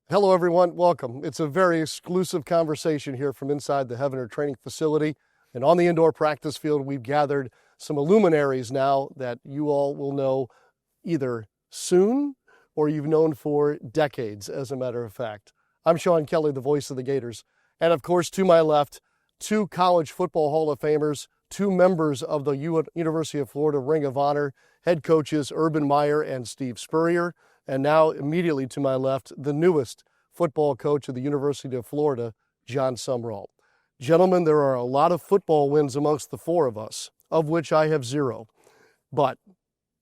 Hello, everyone. Welcome. It's a very exclusive conversation here from inside the Heavener training facility. And on the indoor practice field, we've gathered some luminaries now that you all will know either soon or you've known for decades, as a matter of fact. I'm Sean Kelley, the voice of the Gators. And of course, to my left, two college football Hall of Famers, two members of the University of Florida Ring of Honor, head coaches Urban Meyer and Steve Spurrier. And now, immediately to my left, the newest football coach of the University of Florida, Jon Sumrall. Gentlemen, there are a lot of football wins amongst the four of us, of which I have zero. But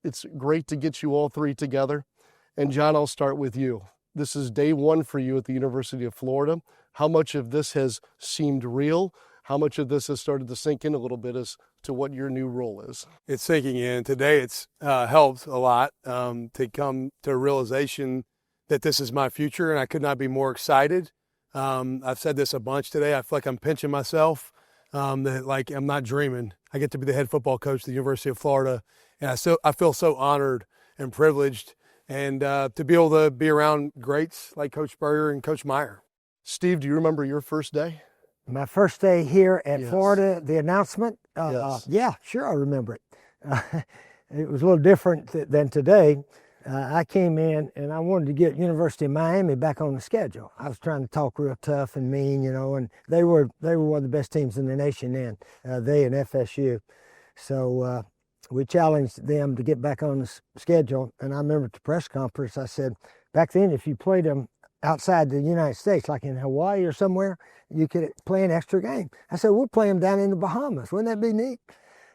it's great to get you all three together. And Jon, I'll start with you. This is day one for you at the University of Florida. How much of this has seemed real? How much of this has started to sink in a little bit as to what your new role is? It's sinking in. Today it's helped a lot to come to a realization that this is my future, and I could not be more excited. I've said this a bunch today. I feel like I'm pinching myself, that like I'm not dreaming. I get to be the head football coach at the University of Florida, and I feel so honored and privileged, and to be able to be around greats like Coach Spurrier and Coach Meyer. Steve, do you remember your first day? My first day here at Yes. Florida, the announcement, Yes. yeah, sure, I remember it. It was a little different than today. I came in and I wanted to get University of Miami back on the schedule. I was trying to talk real tough and mean, and they were one of the best teams in the nation then, they and FSU. So we challenged them to get back on the schedule. And I remember at the press conference, I said, back then, if you played them outside the United States, like in Hawaii or somewhere, you could play an extra game. I said, we'll play them down in the Bahamas. Wouldn't that be neat?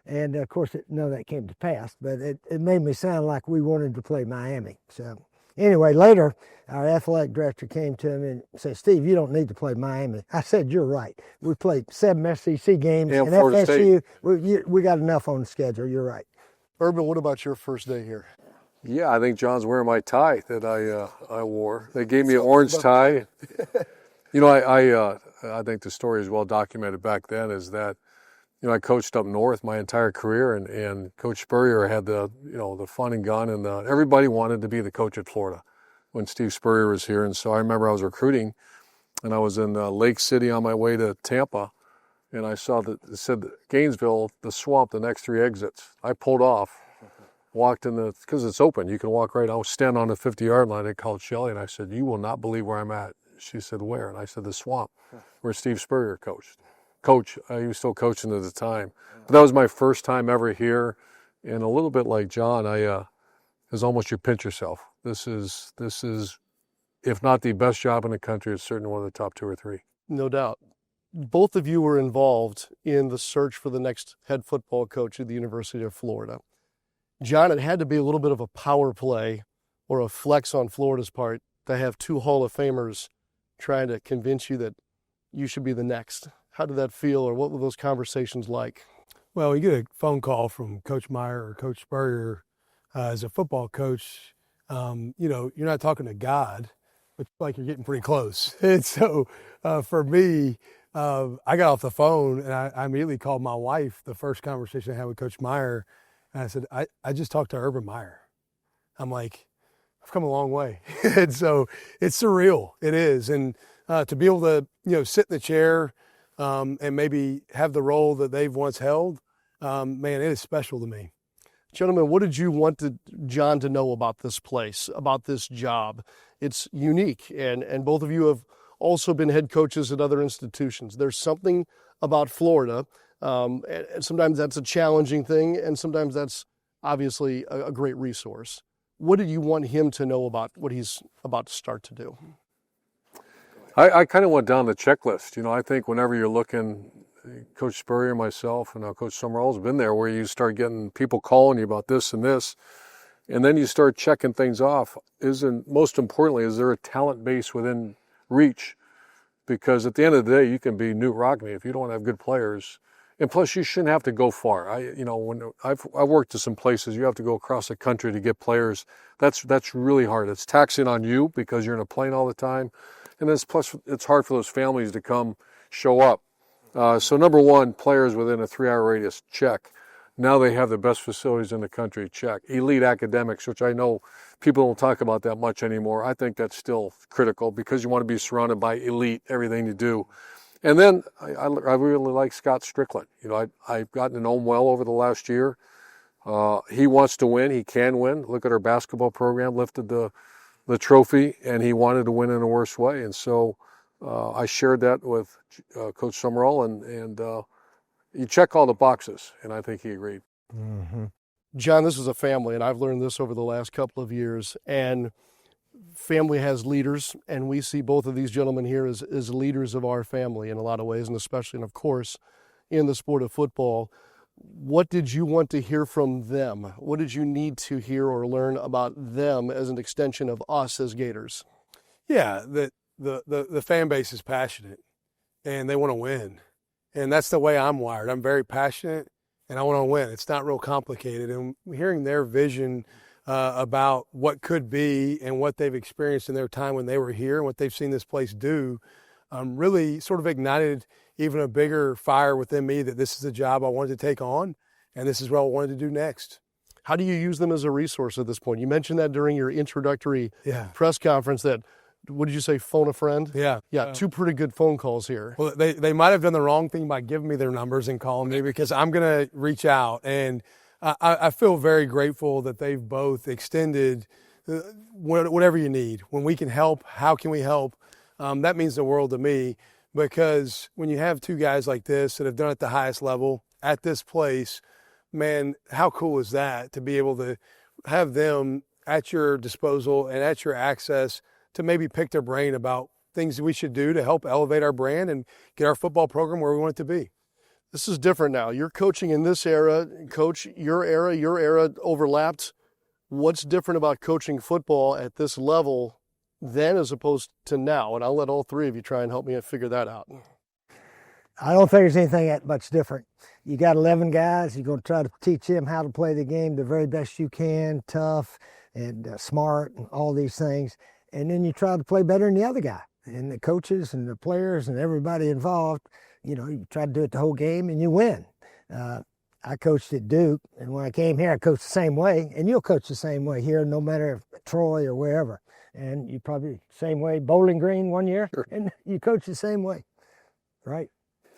And of course, none of that came to pass, but it made me sound like we wanted to play Miami. So anyway, later, our athletic director came to me and said, Steve, you don't need to play Miami. I said, you're right. We played 7 SEC games and FSU. We got enough on the schedule. You're right. Urban, what about your first day here? Yeah, I think John's wearing my tie that I wore. They gave me an orange tie. I think the story is well documented back then is that, I coached up north my entire career, and Coach Spurrier had the fun and gun, and everybody wanted to be the coach at Florida when Steve Spurrier was here. And so I remember I was recruiting, and I was in Lake City on my way to Tampa, and I saw that it said Gainesville, the swamp, the next 3 exits. I pulled off. Walked in because it's open. You can walk right out, stand on the 50-yard line. They called Shelly, and I said, you will not believe where I'm at. She said, where? And I said, the swamp, where Steve Spurrier coached. He was still coaching at the time. But that was my first time ever here. And a little bit like Jon, it was almost you pinch yourself. This is, if not the best job in the country, it's certainly one of the top 2 or 3. No doubt. Both of you were involved in the search for the next head football coach at the University of Florida. Jon, it had to be a little bit of a power play or a flex on Florida's part to have 2 Hall of Famers trying to convince you that you should be the next. How did that feel, or what were those conversations like? Well, you get a phone call from Coach Meyer or Coach Spurrier as a football coach. You're not talking to God, but like you're getting pretty close. And so for me, I got off the phone and I immediately called my wife, the first conversation I had with Coach Meyer. And I said, I just talked to Urban Meyer. I'm like, I've come a long way. And so it's surreal. It is. And to be able to, sit in the chair and maybe have the role that they've once held, man, it is special to me. Gentlemen, what did you want Jon to know about this place, about this job? It's unique, and both of you have also been head coaches at other institutions. There's something about Florida. And sometimes that's a challenging thing, and sometimes that's obviously a great resource. What did you want him to know about what he's about to start to do? I kind of went down the checklist. I think whenever you're looking, Coach Spurrier, myself, and now Coach Sumrall's been there, where you start getting people calling you about this and this, and then you start checking things off. Most importantly, is there a talent base within reach? Because at the end of the day, you can be Newt Rockne if you don't have good players. And plus, you shouldn't have to go far. When I've worked at some places, you have to go across the country to get players. That's really hard. It's taxing on you because you're in a plane all the time, and plus it's hard for those families to come show up. So number one, players within a 3-hour radius, check. Now they have the best facilities in the country, check. Elite academics, which I know people don't talk about that much anymore. I think that's still critical because you want to be surrounded by elite, everything you do. And then I really like Scott Strickland. You know, I've gotten to know him well over the last year. He wants to win. He can win. Look at our basketball program, lifted the trophy, and he wanted to win in a worse way. And so I shared that with Coach Sumrall, and you check all the boxes, and I think he agreed. Mm-hmm. John, this is a family, and I've learned this over the last couple of years, and family has leaders, and we see both of these gentlemen here as leaders of our family in a lot of ways, and especially, and of course, in the sport of football. What did you want to hear from them? What did you need to hear or learn about them as an extension of us as Gators? Yeah, the fan base is passionate, and they want to win. And that's the way I'm wired. I'm very passionate, and I want to win. It's not real complicated. And hearing their vision about what could be and what they've experienced in their time when they were here and what they've seen this place do really sort of ignited even a bigger fire within me that this is a job I wanted to take on, and this is what I wanted to do next. How do you use them as a resource at this point? You mentioned that during your introductory press conference that, what did you say, phone a friend? Yeah. Yeah, two pretty good phone calls here. Well, they might have done the wrong thing by giving me their numbers and calling me because I'm going to reach out. And I feel very grateful that they've both extended whatever you need. When we can help, how can we help? That means the world to me because when you have two guys like this that have done it at the highest level at this place, man, how cool is that to be able to have them at your disposal and at your access to maybe pick their brain about things that we should do to help elevate our brand and get our football program where we want it to be. This is different now. You're coaching in this era. Coach, your era overlapped. What's different about coaching football at this level then as opposed to now? And I'll let all three of you try and help me figure that out. I don't think there's anything that much different. You got 11 guys. You're going to try to teach them how to play the game the very best you can, tough and smart and all these things. And then you try to play better than the other guy. And the coaches and the players and everybody involved, you know, you try to do it the whole game and you win. I coached at Duke, and when I came here, I coached the same way. And you'll coach the same way here, no matter if Troy or wherever. And you probably same way, Bowling Green one year, and you coach the same way, right?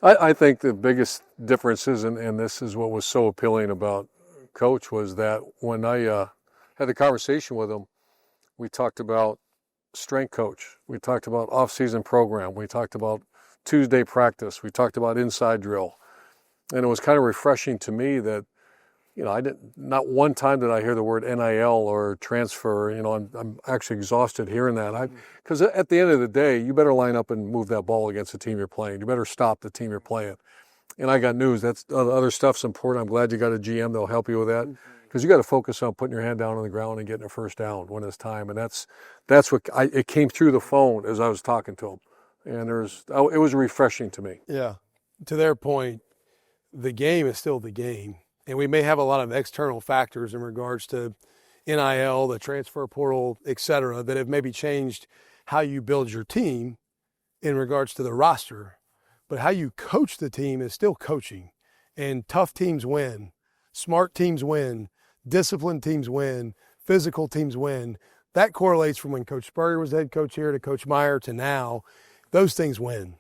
I think the biggest differences, and this is what was so appealing about Coach, was that when I had the conversation with him, we talked about strength coach. We talked about off-season program. We talked about Tuesday practice. We talked about inside drill. And it was kind of refreshing to me that, you know, not one time did I hear the word NIL or transfer. You know, I'm actually exhausted hearing that. Because at the end of the day, you better line up and move that ball against the team you're playing. You better stop the team you're playing. And I got news. That's other stuff's important. I'm glad you got a GM that'll help you with that. Because you got to focus on putting your hand down on the ground and getting a first down when it's time. And that's what it came through the phone as I was talking to him. And it was refreshing to me. Yeah. To their point, the game is still the game. And we may have a lot of external factors in regards to NIL, the transfer portal, et cetera, that have maybe changed how you build your team in regards to the roster. But how you coach the team is still coaching. And tough teams win. Smart teams win. Disciplined teams win. Physical teams win. That correlates from when Coach Spurrier was head coach here to Coach Meyer to now. Those things win.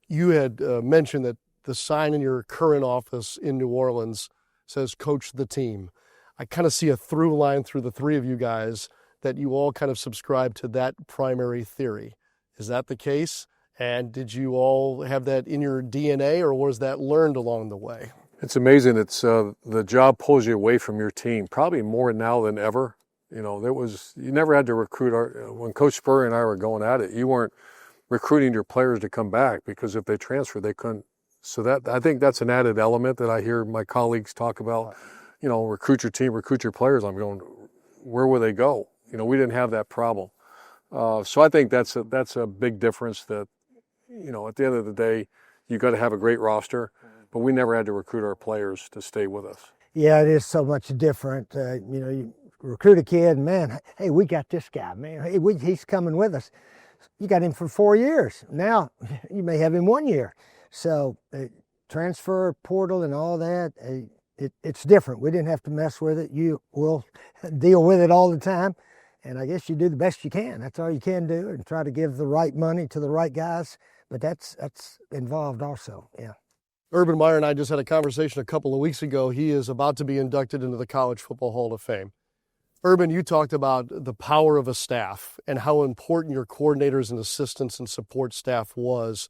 You had mentioned that the sign in your current office in New Orleans says coach the team. I kind of see a through line through the three of you guys that you all kind of subscribe to that primary theory. Is that the case? And did you all have that in your DNA, or was that learned along the way? It's amazing. It's the job pulls you away from your team, probably more now than ever. You know, you never had to recruit. When Coach Spurrier and I were going at it, you weren't recruiting your players to come back because if they transferred, they couldn't. So I think that's an added element that I hear my colleagues talk about. You know, recruit your team, recruit your players. I'm going, where will they go? You know, we didn't have that problem. So I think that's a big difference. That, you know, at the end of the day, you got to have a great roster, but we never had to recruit our players to stay with us. Yeah, it is so much different. You know, you recruit a kid, man, hey, we got this guy, man. Hey, he's coming with us. You got him for 4 years. Now you may have him 1 year. So transfer portal and all that, it's different. We didn't have to mess with it. You will deal with it all the time. And I guess you do the best you can. That's all you can do, and try to give the right money to the right guys. But that's involved also, yeah. Urban Meyer and I just had a conversation a couple of weeks ago. He is about to be inducted into the College Football Hall of Fame. Urban, you talked about the power of a staff and how important your coordinators and assistants and support staff was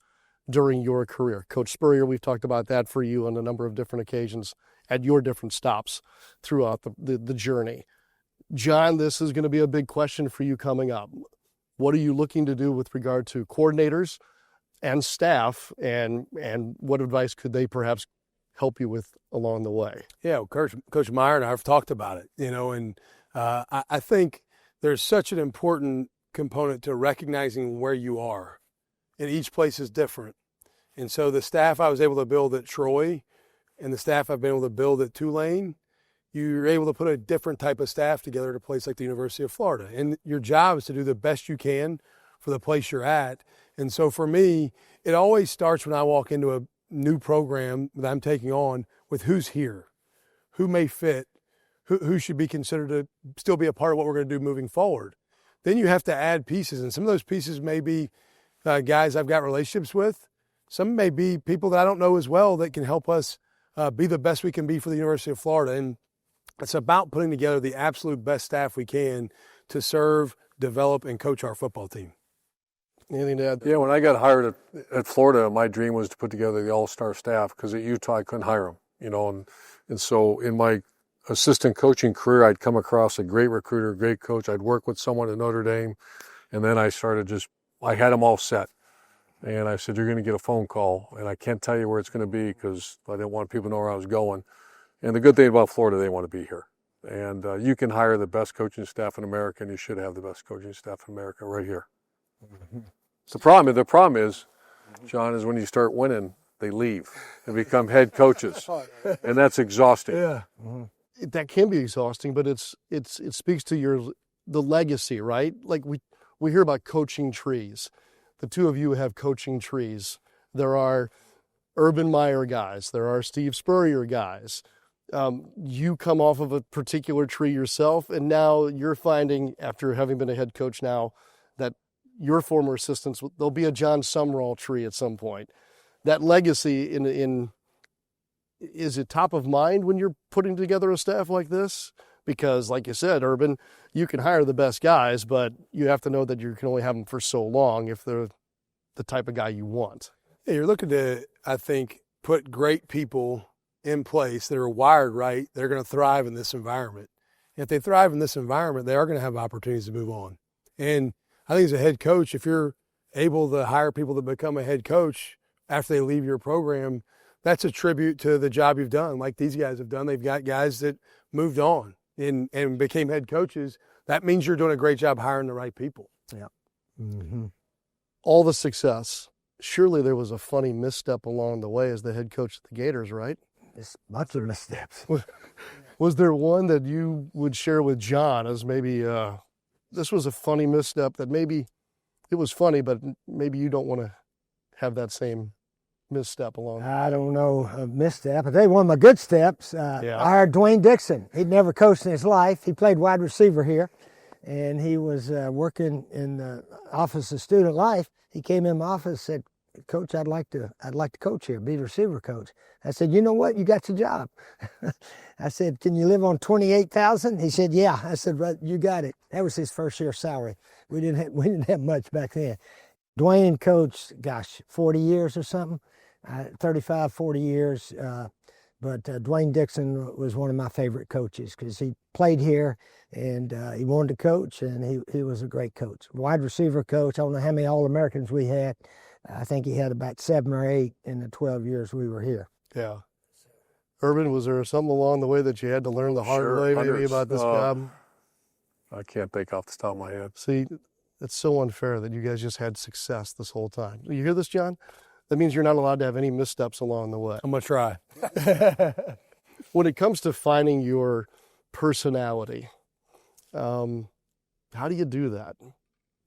during your career. Coach Spurrier, we've talked about that for you on a number of different occasions at your different stops throughout the journey. Jon, this is going to be a big question for you coming up. What are you looking to do with regard to coordinators and staff, and what advice could they perhaps help you with along the way? Yeah, well, Coach Meyer and I have talked about it, and I think there's such an important component to recognizing where you are, and each place is different. And so the staff I was able to build at Troy and the staff I've been able to build at Tulane, you're able to put a different type of staff together at a place like the University of Florida. And your job is to do the best you can for the place you're at. And so for me, it always starts when I walk into a new program that I'm taking on with who's here, who may fit, who should be considered to still be a part of what we're going to do moving forward. Then you have to add pieces, and some of those pieces may be guys I've got relationships with. Some may be people that I don't know as well that can help us be the best we can be for the University of Florida. And it's about putting together the absolute best staff we can to serve, develop, and coach our football team. Anything to add? Yeah, when I got hired at Florida, my dream was to put together the all-star staff, because at Utah I couldn't hire them, and so in my assistant coaching career, I'd come across a great recruiter, a great coach. I'd work with someone at Notre Dame, and then I had them all set. And I said, you're going to get a phone call, and I can't tell you where it's going to be because I didn't want people to know where I was going. And the good thing about Florida, they want to be here. And you can hire the best coaching staff in America, and you should have the best coaching staff in America right here. Mm-hmm. The problem is, Jon, is when you start winning, they leave and become head coaches, and that's exhausting. Yeah. Mm-hmm. That can be exhausting, but it speaks to the legacy, right? Like we hear about coaching trees. The two of you have coaching trees. There are Urban Meyer guys. There are Steve Spurrier guys. You come off of a particular tree yourself, and now you're finding, after having been a head coach now, that your former assistants, there'll be a Jon Sumrall tree at some point. That legacy is it top of mind when you're putting together a staff like this? Because, like you said, Urban, you can hire the best guys, but you have to know that you can only have them for so long if they're the type of guy you want. Yeah, you're looking to, I think, put great people in place that are wired right. They're going to thrive in this environment. And if they thrive in this environment, they are going to have opportunities to move on. And I think as a head coach, if you're able to hire people to become a head coach after they leave your program, that's a tribute to the job you've done, like these guys have done. They've got guys that moved on and became head coaches. That means you're doing a great job hiring the right people. Yeah. Mm-hmm. All the success. Surely there was a funny misstep along the way as the head coach of the Gators, right? It's lots of missteps. Was there one that you would share with Jon as maybe this was a funny misstep that maybe it was funny, but maybe you don't want to have that same misstep along? I don't know a misstep. I tell you one of my good steps. I hired Dwayne Dixon. He'd never coached in his life. He played wide receiver here, and he was working in the Office of Student Life. He came in my office and said, "Coach, I'd like to coach here, be the receiver coach." I said, "You know what? You got the job." I said, "Can you live on $28,000?" He said, "Yeah." I said, "Right, you got it." That was his first year salary. We didn't have much back then. Dwayne coached, 40 years or something, 35, 40 years. But Dwayne Dixon was one of my favorite coaches because he played here and he wanted to coach, and he was a great coach. Wide receiver coach. I don't know how many All-Americans we had. I think he had about 7 or 8 in the 12 years we were here. Yeah. Urban, was there something along the way that you had to learn the hard way maybe about this job? I can't think off the top of my head. See, it's so unfair that you guys just had success this whole time. You hear this, Jon? That means you're not allowed to have any missteps along the way. I'm going to try. When it comes to finding your personality, how do you do that?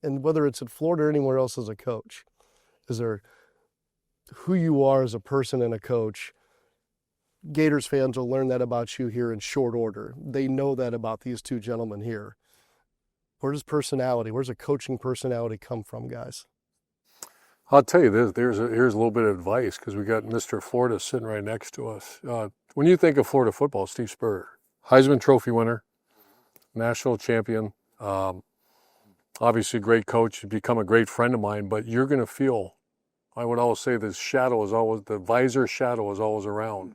And whether it's at Florida or anywhere else as a coach, is there who you are as a person and a coach Gators fans will learn that about you here in short order. They know that about these two gentlemen here. Where does a coaching personality come from, guys? I'll tell you this, here's a little bit of advice, because we got Mr. Florida sitting right next to us. When you think of Florida football, Steve Spurrier, Heisman Trophy winner, national champion, obviously a great coach, become a great friend of mine, but you're going to feel, I would always say, the visor shadow is always around.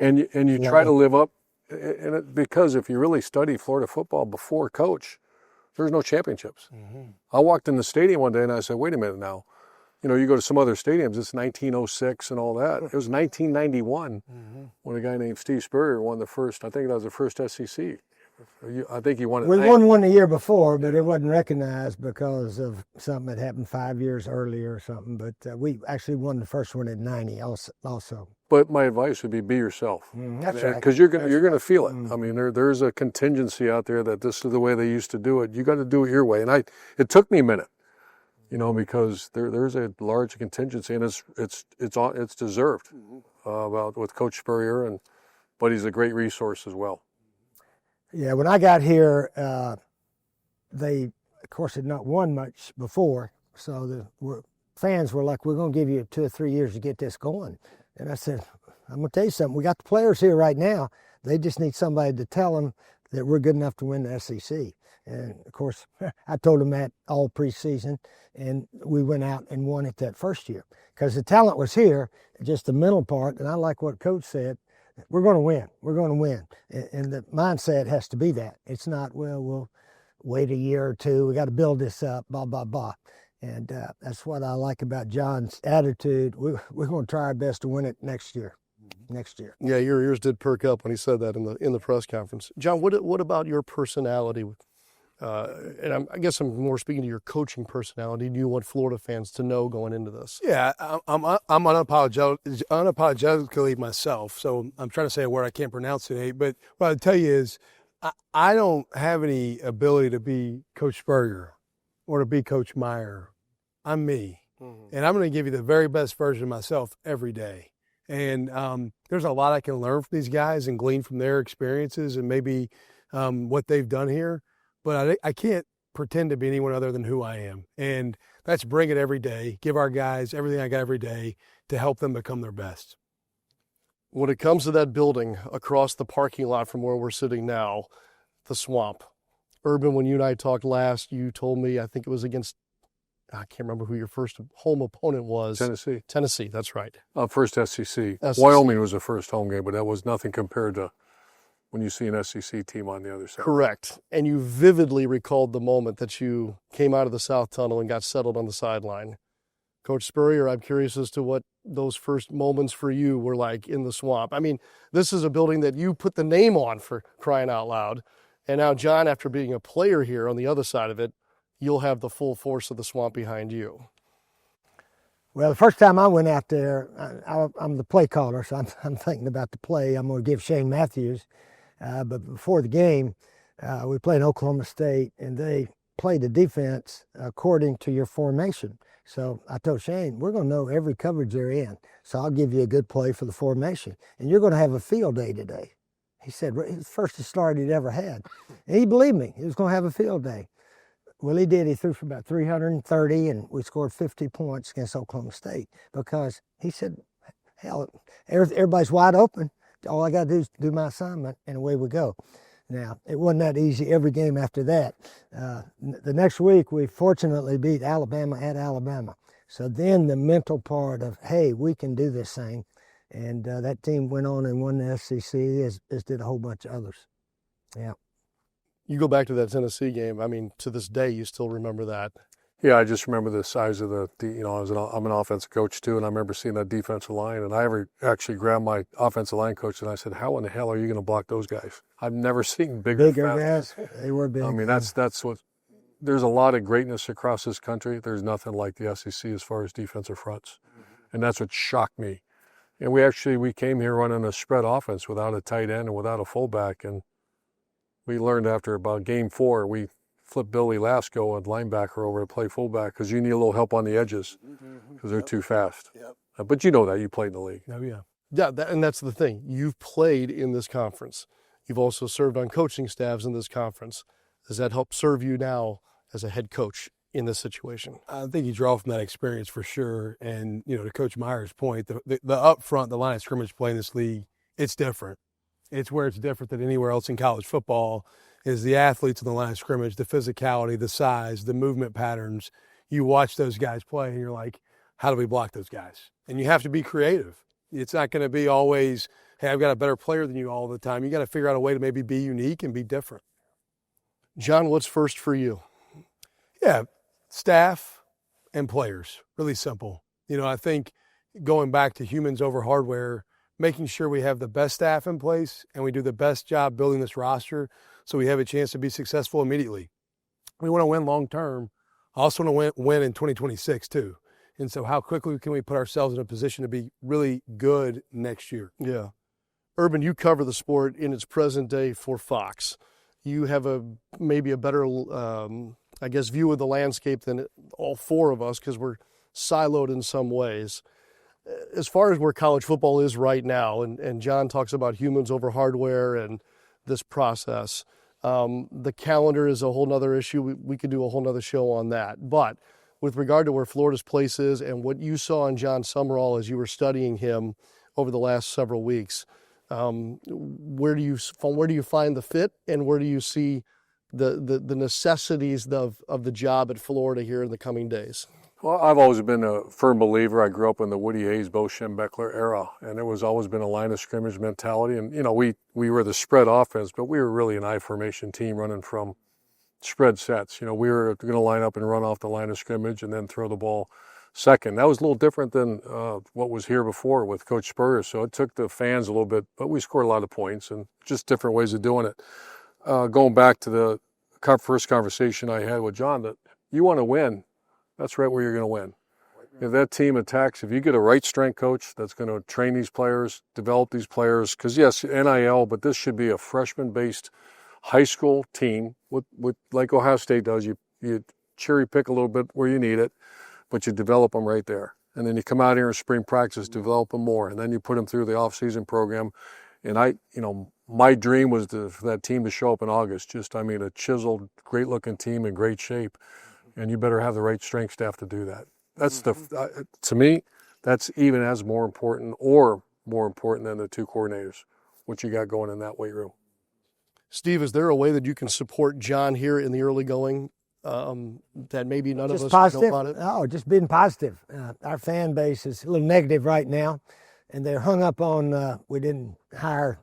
And you try to live up, because if you really study Florida football before coach, there's no championships. Mm-hmm. I walked in the stadium one day and I said, wait a minute now. You go to some other stadiums, it's 1906 and all that. It was 1991 when a guy named Steve Spurrier won the first, I think that was the first SEC. I think he won it. We won one the year before, but it wasn't recognized because of something that happened 5 years earlier or something. But we actually won the first one in 90 also. But my advice would be yourself. That's right. Because you're gonna feel it. I mean, there's a contingency out there that this is the way they used to do it. You got to do it your way. And it took me a minute. Because there's a large contingency, and it's deserved with Coach Spurrier, but he's a great resource as well. Yeah, when I got here, they, of course, had not won much before, so the fans were like, we're going to give you 2 or 3 years to get this going. And I said, I'm going to tell you something. We got the players here right now. They just need somebody to tell them that we're good enough to win the SEC. And, of course, I told them that all preseason, and we went out and won it that first year. Because the talent was here, just the mental part, and I like what Coach said, we're going to win. We're going to win. And the mindset has to be that. It's not, well, we'll wait a year or two. We got to build this up, blah, blah, blah. And that's what I like about Jon's attitude. We're going to try our best to win it next year. Yeah, your ears did perk up when he said that in the press conference. Jon, what about your personality? And I guess I'm more speaking to your coaching personality. Do you want Florida fans to know going into this? Yeah, I'm unapologetically myself, so I'm trying to say a word I can't pronounce today. But what I'll tell you is I don't have any ability to be Coach Spurrier or to be Coach Meyer. I'm me, and I'm going to give you the very best version of myself every day. And there's a lot I can learn from these guys and glean from their experiences and maybe what they've done here. But I can't pretend to be anyone other than who I am. And that's bring it every day, give our guys everything I got every day to help them become their best. When it comes to that building across the parking lot from where we're sitting now, the Swamp, Urban, when you and I talked last, you told me, I think it was against, I can't remember who your first home opponent was. Tennessee, that's right. First SEC. Wyoming was the first home game, but that was nothing compared to when you see an SEC team on the other side. Correct. And you vividly recalled the moment that you came out of the South Tunnel and got settled on the sideline. Coach Spurrier, I'm curious as to what those first moments for you were like in the Swamp. I mean, this is a building that you put the name on, for crying out loud. And now, Jon, after being a player here on the other side of it, you'll have the full force of the Swamp behind you. Well, the first time I went out there, I'm the play caller, so I'm thinking about the play. I'm going to give Shane Matthews. But before the game, we played Oklahoma State, and they played the defense according to your formation. So I told Shane, we're going to know every coverage they're in. So I'll give you a good play for the formation. And you're going to have a field day today. He said, it was the first start he'd ever had. And he believed me. He was going to have a field day. Well, he did. He threw for about 330, and we scored 50 points against Oklahoma State because he said, hell, everybody's wide open. All I got to do is do my assignment, and away we go. Now, it wasn't that easy every game after that. The next week, we fortunately beat Alabama at Alabama. So then the mental part of, hey, we can do this thing. And that team went on and won the SEC, as did a whole bunch of others. Yeah. You go back to that Tennessee game. I mean, to this day, you still remember that. Yeah, I just remember the size of I'm an offensive coach too, and I remember seeing that defensive line, and I actually grabbed my offensive line coach and I said, how in the hell are you going to block those guys? I've never seen bigger guys. They were big. I mean, that's what, there's a lot of greatness across this country. There's nothing like the SEC as far as defensive fronts, and that's what shocked me. And we came here running a spread offense without a tight end and without a fullback, and we learned after about game 4, we flipped Billy Lasco, a linebacker, over to play fullback because you need a little help on the edges because they're too fast. Yep. But you know that. You played in the league. Oh, yeah. Yeah, and that's the thing. You've played in this conference. You've also served on coaching staffs in this conference. Does that help serve you now as a head coach in this situation? I think you draw from that experience for sure. And, to Coach Meyer's point, the up front, the line of scrimmage play in this league, it's different. It's where it's different than anywhere else in college football is the athletes in the line of scrimmage, the physicality, the size, the movement patterns. You watch those guys play and you're like, how do we block those guys? And you have to be creative. It's not going to be always, hey, I've got a better player than you all the time. You got to figure out a way to maybe be unique and be different. John, what's first for you? Yeah, staff and players. Really simple. I think going back to humans over hardware, making sure we have the best staff in place and we do the best job building this roster so we have a chance to be successful immediately. We want to win long term. I also want to win in 2026 too. And so how quickly can we put ourselves in a position to be really good next year? Yeah. Urban, you cover the sport in its present day for Fox. You have maybe a better, view of the landscape than all four of us because we're siloed in some ways. As far as where college football is right now, and John talks about humans over hardware and this process, the calendar is a whole nother issue. We could do a whole nother show on that. But with regard to where Florida's place is and what you saw in Jon Sumrall as you were studying him over the last several weeks, where do you find the fit and where do you see the necessities of the job at Florida here in the coming days? Well, I've always been a firm believer. I grew up in the Woody Hayes, Bo Schembechler era, and there was always been a line of scrimmage mentality. And, we were the spread offense, but we were really an I formation team running from spread sets. We were going to line up and run off the line of scrimmage and then throw the ball second. That was a little different than what was here before with Coach Spurrier. So it took the fans a little bit, but we scored a lot of points and just different ways of doing it. Going back to the first conversation I had with John, that you want to win, that's right where you're going to win. If that team attacks, if you get a right strength coach that's going to train these players, develop these players, because yes, NIL, but this should be a freshman-based high school team with like Ohio State does. You cherry pick a little bit where you need it, but you develop them right there. And then you come out here in spring practice, develop them more, and then you put them through the off-season program. And my dream was for that team to show up in August. A chiseled, great-looking team in great shape. And you better have the right strength staff to do that. That's to me, that's even as more important or more important than the two coordinators, what you got going in that weight room. Steve, is there a way that you can support John here in the early going that maybe none of us know about it? Oh, just being positive. Our fan base is a little negative right now, and they're hung up on we didn't hire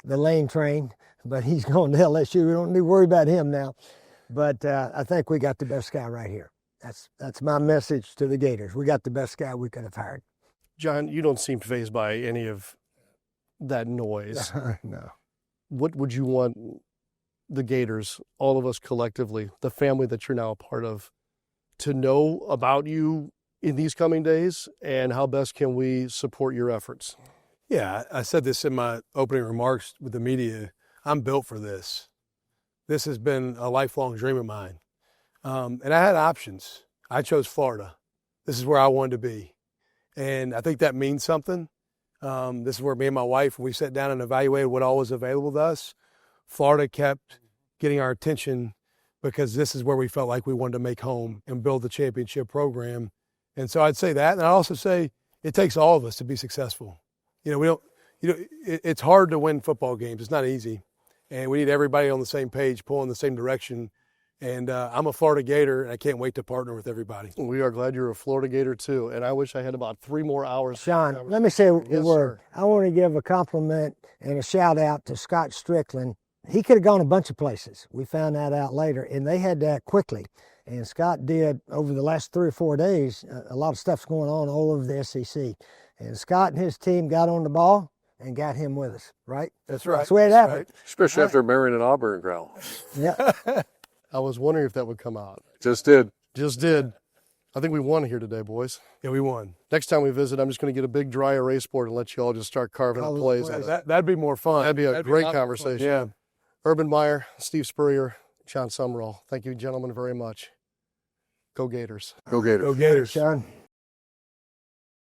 the lane train, but he's going to LSU. We don't need to worry about him now. But I think we got the best guy right here. That's my message to the Gators. We got the best guy we could have hired. John, you don't seem fazed by any of that noise. No. What would you want the Gators, all of us collectively, the family that you're now a part of, to know about you in these coming days, and how best can we support your efforts? Yeah, I said this in my opening remarks with the media. I'm built for this. This has been a lifelong dream of mine. And I had options. I chose Florida. This is where I wanted to be. And I think that means something. This is where me and my wife, we sat down and evaluated what all was available to us. Florida kept getting our attention because this is where we felt like we wanted to make home and build the championship program. And so I'd say that. And I'd also say it takes all of us to be successful. It's hard to win football games. It's not easy. And we need everybody on the same page, pulling the same direction. And I'm a Florida Gator, and I can't wait to partner with everybody. We are glad you're a Florida Gator, too. And I wish I had about 3 more hours. Sean, let me say a Yes, word. sir. I want to give a compliment and a shout-out to Scott Strickland. He could have gone a bunch of places. We found that out later, and they had to act quickly. And Scott did, over the last 3 or 4 days, a lot of stuff's going on all over the SEC. And Scott and his team got on the ball and got him with us, right? That's right. That's the way it happened. Right. Especially after Marion and Auburn growl. Yeah. I was wondering if that would come out. Just did. Just did. I think we won here today, boys. Yeah, we won. Next time we visit, I'm just going to get a big dry erase board and let you all just start carving up plays. That'd be more fun. That'd be a great conversation. Yeah. Urban Meyer, Steve Spurrier, Jon Sumrall. Thank you, gentlemen, very much. Go Gators. Go Gators. Go Gators. Sean.